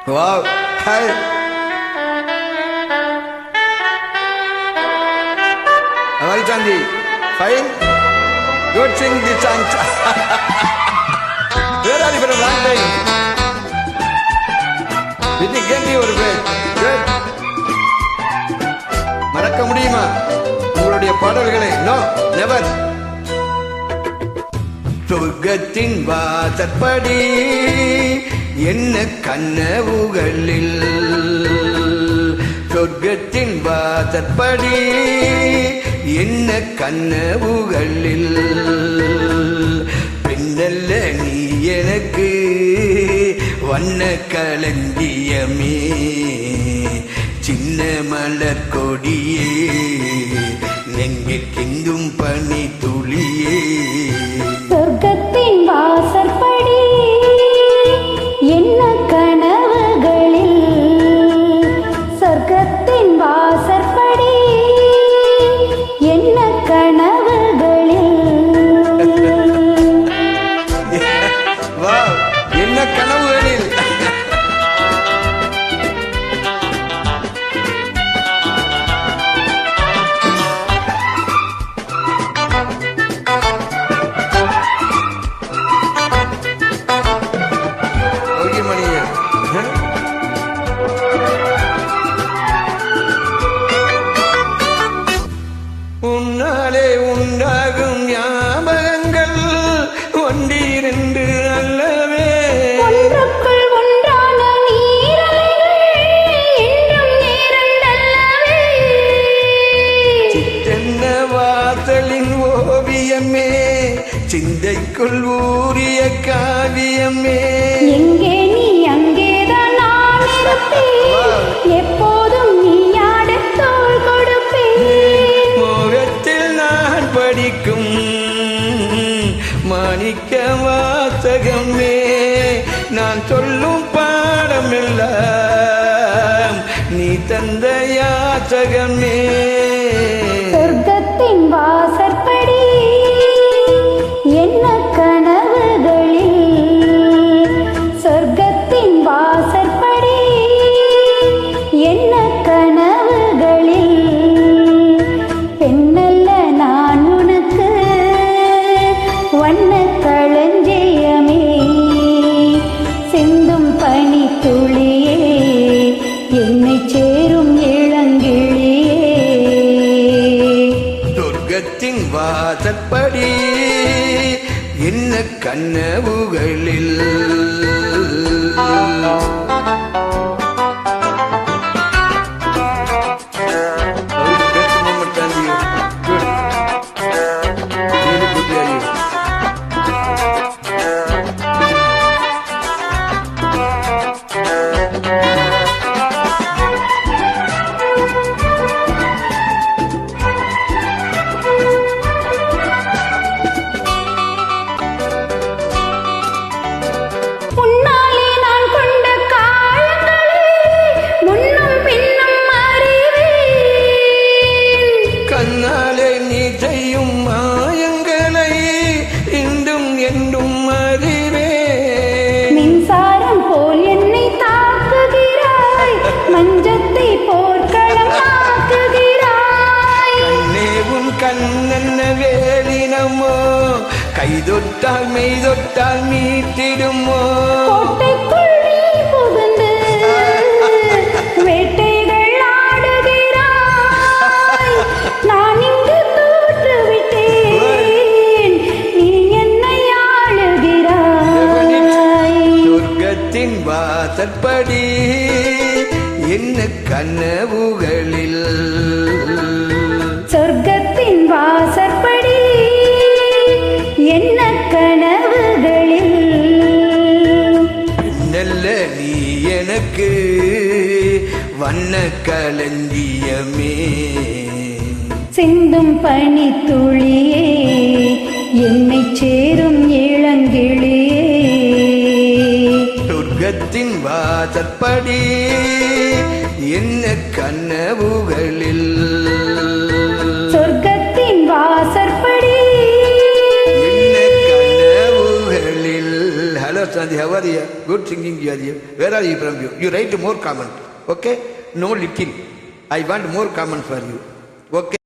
Wow. Hi. How are you, Chandi? Fine? Good sing the song. Where are you for a long time? Did you get your break? Good. மறக்க முடியுமா உங்களுடைய பாடல்களை? No, never. சொர்க்கத்தின் வாசற்படி என்ன கனவுகளில், சொர்க்கத்தின் வாசற்படி என்ன கனவுகளில், பெண்ணல்ல நீ எனக்கு வண்ண களஞ்சியமே, சின்ன மலர் கொடியே, நெஞ்சில் கிந்தும் பனி துளியே. சொர்க்கத்தின் வாசற்படி என்ன கனவுகளில், சொர்க்கத்தின் வாசற்படி என்ன கனவுகளில். வா, என்ன கனவுகளில். உன்னாலே உண்டாகும் ஞாபகங்கள் ஒன்றிரண்டு அல்லவே, ஒன்றுக்குள் ஒன்றான நீரலைகள் என்றும் நேரண்டல்லவே. சித்தென்ன வாசலின் ஓவியமே, சிந்தைக்குள் ஊறிய காவியமே. எங்கே நீ அங்கேதான் நான் இருப்பேன், எப்போதும் நீ ஆடத் தோள் கொடுப்பேன். மோகத்தில் நான் படிக்கும் மாணிக்க வாசகமே, நான் சொல்லும் பாடமெல்லாம் நீ தந்த யாசகமே. சொர்க்கத்தின் வாசற்படி என்ன கனவுகளில், சொர்க்கத்தின் வாசற்படி என்ன கனவுகளில், பெண்ணல்ல நான் உனக்கு வண்ண களஞ்சியமே, சிந்தும் பனி துளியே, என்னை சேரும் இளங்கிளியே. சொர்க்கத்தின் வாசற்படி என்ன கனவுகளில். உன்னாலே நான் கொண்ட காயங்களை முன்னும் பின்னும் அறிவேன். கண்ணாலே நீ செய்யும் மாயங்களை இன்றும் என்றும் அறிவேன். மின்சாரம் போல் என்னை தாக்குகிறாய், மஞ்சத்தை போர்க்களம் ஆக்குகிறாய். கண்ணே உன் கண்ணென்ன வேலினமோ, கைதொட்டால் மெய்தொட்டால் மீட்டிடுமோ. கோட்டைக்குள் நீ புகுந்து வேட்டைகள் ஆடுகிறாய், நான் இங்கு தோற்றுவிட்டேன், நீ என்னை ஆளுகிறாய். சொர்க்கத்தின் வாசற்படி என்ன கனவுகளில், சொர்க்கத்தின் வாசற்படி என்ன கனவுகளில். நல்ல நீ எனக்கு வண்ண களஞ்சியமே, சிந்தும் பனி துளியே, என்னை சேரும் இளங்கிளியே. சொர்க்கத்தின் வாசற்படி என்ன கனவுகளில், சொர்க்கத்தின் வாசற்படி என்ன கனவுகளில். hello Shanti, how are you? Good singing you are here. Where are you from you? You write more comment. Okay? No little. I want more comment for you. Okay?